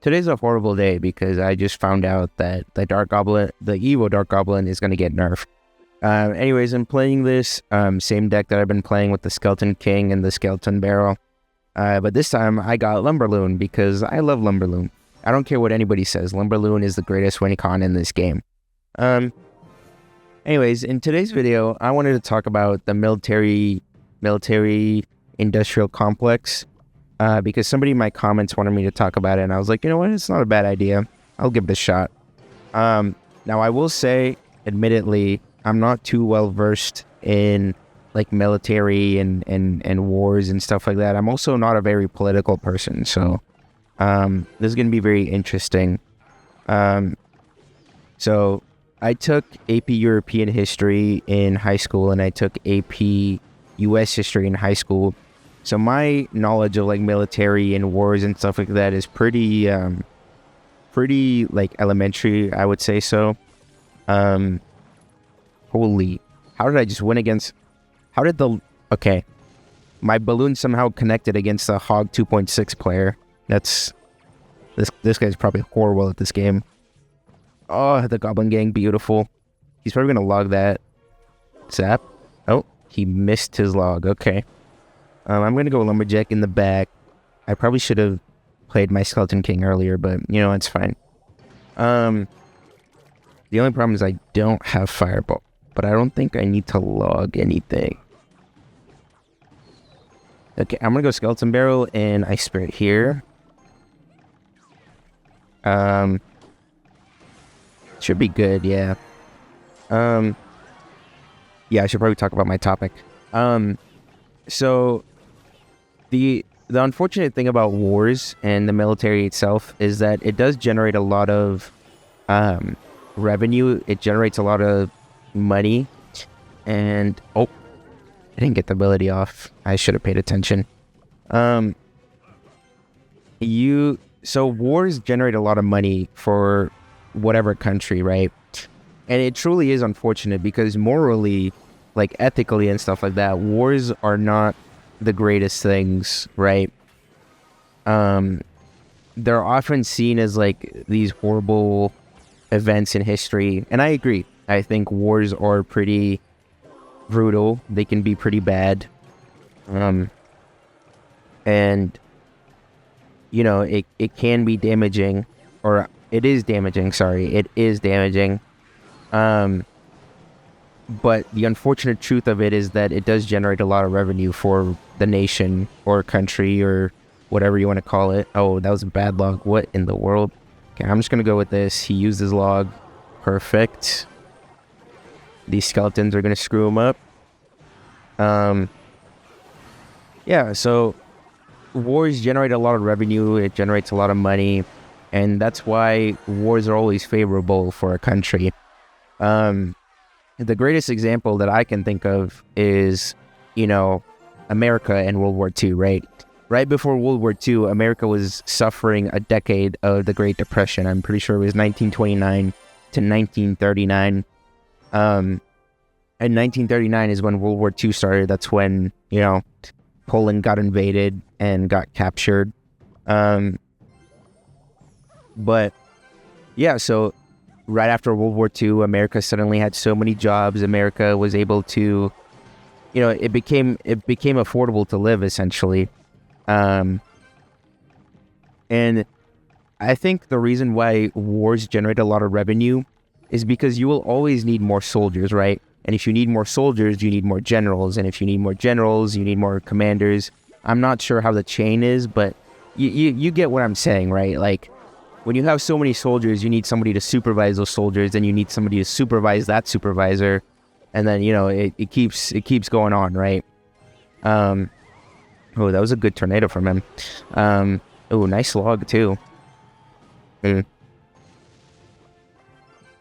Today's a horrible day because I just found out that the Evo Dark Goblin, is going to get nerfed. Anyways, I'm playing this same deck that I've been playing with the Skeleton King and the Skeleton Barrel. But this time I got Lumberloon because I love Lumberloon. I don't care what anybody says. Lumberloon is the greatest win con in this game. Anyways, in today's video, I wanted to talk about the military industrial complex. Because somebody in my comments wanted me to talk about it, and I was like, you know what, it's not a bad idea. I'll give it a shot. Now, I will say, admittedly, I'm not too well versed in like military and wars and stuff like that. I'm also not a very political person, so this is going to be very interesting. So I took AP European History in high school, and I took AP US History in high school. So my knowledge of like military and wars and stuff like that is pretty like elementary, I would say so. Holy, how did I just win against, okay. My balloon somehow connected against the Hog 2.6 player. This guy's probably horrible at this game. Oh, the Goblin Gang, beautiful. He's probably going to log that. Zap. Oh, he missed his log, okay. I'm going to go Lumberjack in the back. I probably should have played my Skeleton King earlier, but, you know, it's fine. The only problem is I don't have Fireball, but I don't think I need to log anything. Okay, I'm going to go Skeleton Barrel and Ice Spirit here. Should be good, yeah. Yeah, I should probably talk about my topic. So the unfortunate thing about wars and the military itself is that it does generate a lot of revenue. It generates a lot of money, and I didn't get the ability off. I should have paid attention. So wars generate a lot of money for whatever country, right? And it truly is unfortunate because morally, like ethically and stuff like that, wars are not the greatest things, right? They're often seen as like these horrible events in history, and I agree. I think wars are pretty brutal. They can be pretty bad. And you know, it can be damaging, or it is damaging, sorry. It is damaging. But the unfortunate truth of it is that it does generate a lot of revenue for the nation or country or whatever you want to call it. Oh, that was a bad log. What in the world? Okay, I'm just going to go with this. He used his log. Perfect. These skeletons are going to screw him up. Yeah, so wars generate a lot of revenue. It generates a lot of money. And that's why wars are always favorable for a country. The greatest example that I can think of is, you know, America and World War II, right? Right before World War II, America was suffering a decade of the Great Depression. I'm pretty sure it was 1929 to 1939. And 1939 is when World War II started. That's when, you know, Poland got invaded and got captured. But yeah, so right after World War II, America suddenly had so many jobs. America was able to, you know, it became affordable to live, essentially. And I think the reason why wars generate a lot of revenue is because you will always need more soldiers, right? And if you need more soldiers, you need more generals. And if you need more generals, you need more commanders. I'm not sure how the chain is, but you get what I'm saying, right? Like, when you have so many soldiers, you need somebody to supervise those soldiers, and you need somebody to supervise that supervisor, and then, you know, it keeps going on, right? Oh, that was a good tornado from him. Oh, nice log too. But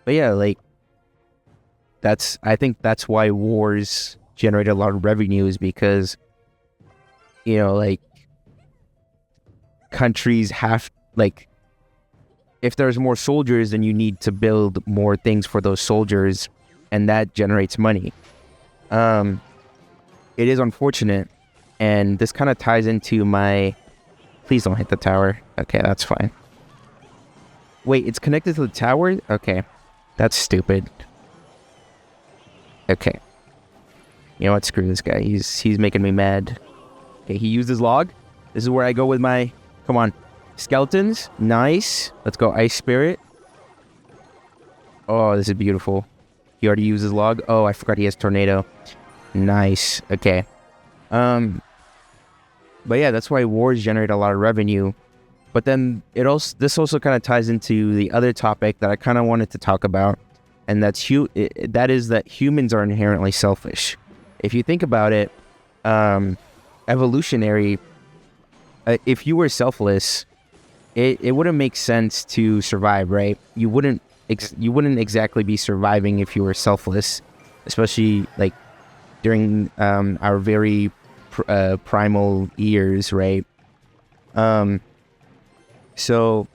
yeah, like I think that's why wars generate a lot of revenue, is because, you know, like countries have, like, if there's more soldiers, then you need to build more things for those soldiers, and that generates money. It is unfortunate, and this kind of ties into my... Please don't hit the tower. Okay, that's fine. Wait, it's connected to the tower? Okay. That's stupid. Okay. You know what? Screw this guy. He's making me mad. Okay, he used his log. This is where I go with my... Come on. Skeletons. Nice. Let's go Ice Spirit. Oh, this is beautiful. He already used his log. Oh, I forgot he has Tornado. Nice. Okay. But yeah, that's why wars generate a lot of revenue. But then this also kind of ties into the other topic that I kind of wanted to talk about, and that is that humans are inherently selfish. If you think about it, evolutionary, if you were selfless, it wouldn't make sense to survive, right? You wouldn't exactly be surviving if you were selfless, especially like during our very primal years, right? So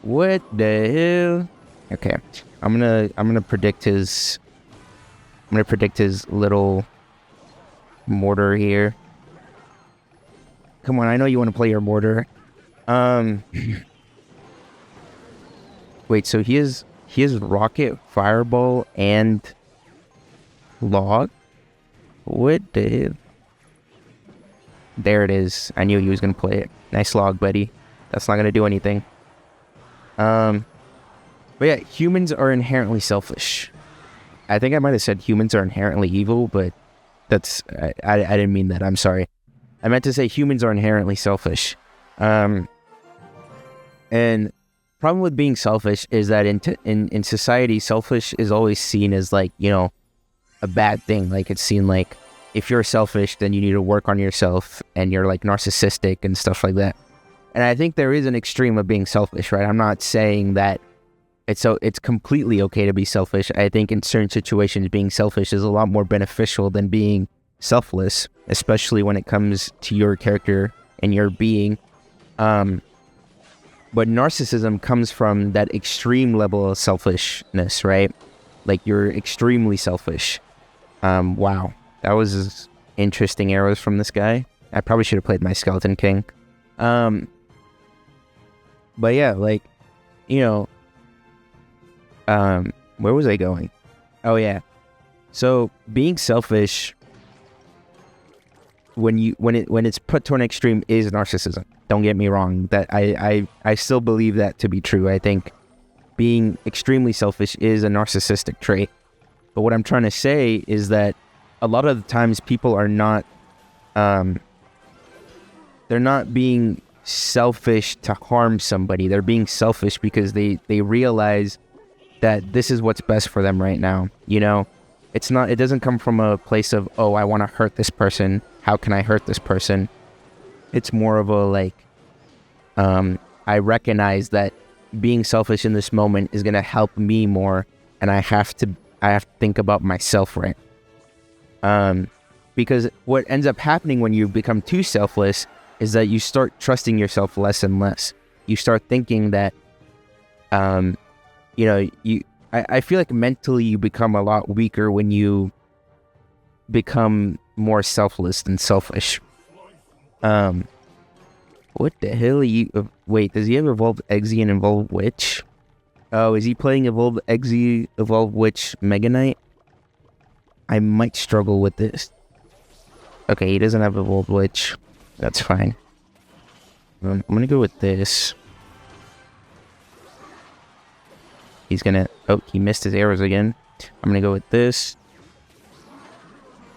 what the hell? Okay, I'm gonna predict his little mortar here. Come on, I know you want to play your mortar. Wait, so he has rocket, fireball, and log? What the hell? There it is. I knew he was gonna play it. Nice log, buddy. That's not gonna do anything. But yeah, humans are inherently selfish. I think I might have said humans are inherently evil, but that's I didn't mean that. I'm sorry. I meant to say humans are inherently selfish. And problem with being selfish is that in society, selfish is always seen as like, you know, a bad thing. Like it's seen like if you're selfish, then you need to work on yourself and you're like narcissistic and stuff like that. And I think there is an extreme of being selfish, right? I'm not saying that it's completely okay to be selfish. I think in certain situations, being selfish is a lot more beneficial than being selfless, especially when it comes to your character and your being. But narcissism comes from that extreme level of selfishness, right? Like you're extremely selfish. Wow. That was interesting arrows from this guy. I probably should have played my Skeleton King. But yeah, like, you know, where was I going? Oh yeah. So being selfish when it's put to an extreme is narcissism. Don't get me wrong. That I still believe that to be true. I think being extremely selfish is a narcissistic trait. But what I'm trying to say is that a lot of the times people are not they're not being selfish to harm somebody. They're being selfish because they realize that this is what's best for them right now. You know, it doesn't come from a place of, oh, I want to hurt this person. How can I hurt this person? It's more of a like, I recognize that being selfish in this moment is going to help me more. And I have to think about myself, right? Because what ends up happening when you become too selfless is that you start trusting yourself less and less. You start thinking that, you know, I feel like mentally you become a lot weaker when you become more selfless than selfish. What the hell are you... Wait, does he have Evolved Eggsy and Evolved Witch? Oh, is he playing Evolved Eggsy, Evolved Witch, Mega Knight? I might struggle with this. Okay, he doesn't have Evolved Witch. That's fine. I'm gonna go with this. He's gonna... Oh, he missed his arrows again. I'm gonna go with this.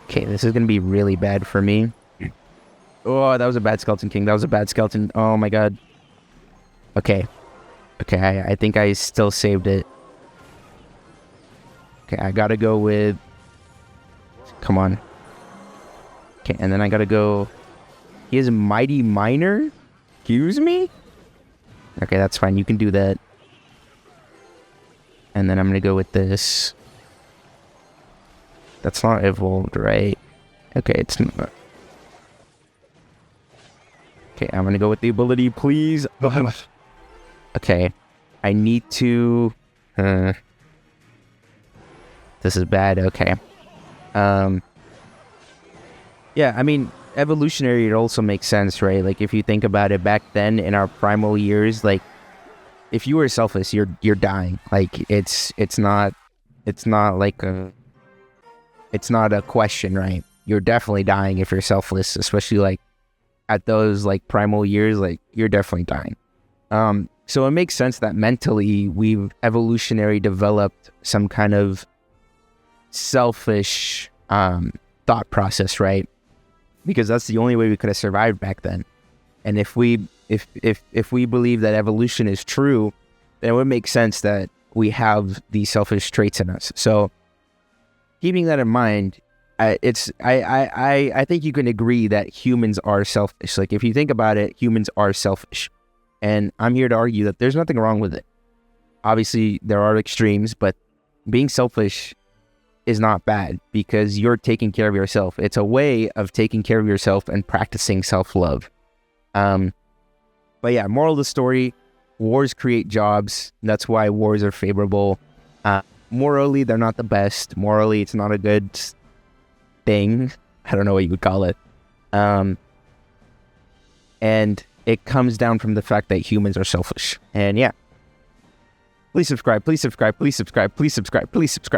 Okay, this is gonna be really bad for me. Oh, that was a bad Skeleton King. That was a bad skeleton. Oh my god. Okay. Okay, I think I still saved it. Okay, I gotta go with... Come on. Okay, and then I gotta go... He has a Mighty Miner? Excuse me? Okay, that's fine. You can do that. And then I'm gonna go with this. That's not evolved, right? Okay, it's not. Okay, I'm gonna go with the ability, please. Okay, I need to... This is bad, okay. Yeah, I mean, evolutionary, it also makes sense, right? Like, if you think about it, back then, in our primal years, like, if you are selfless, you're dying. Like it's not like it's not a question, right? You're definitely dying if you're selfless, especially like at those like primal years, like you're definitely dying. So it makes sense that mentally we've evolutionary developed some kind of selfish thought process, right? Because that's the only way we could have survived back then. And if we believe that evolution is true, then it would make sense that we have these selfish traits in us. So keeping that in mind, I think you can agree that humans are selfish. Like if you think about it, humans are selfish. And I'm here to argue that there's nothing wrong with it. Obviously, there are extremes, but being selfish is not bad because you're taking care of yourself. It's a way of taking care of yourself and practicing self-love. But yeah, moral of the story, wars create jobs. That's why wars are favorable. Morally, they're not the best. Morally, it's not a good thing. I don't know what you would call it. And it comes down from the fact that humans are selfish. And yeah, please subscribe, please subscribe, please subscribe, please subscribe, please subscribe.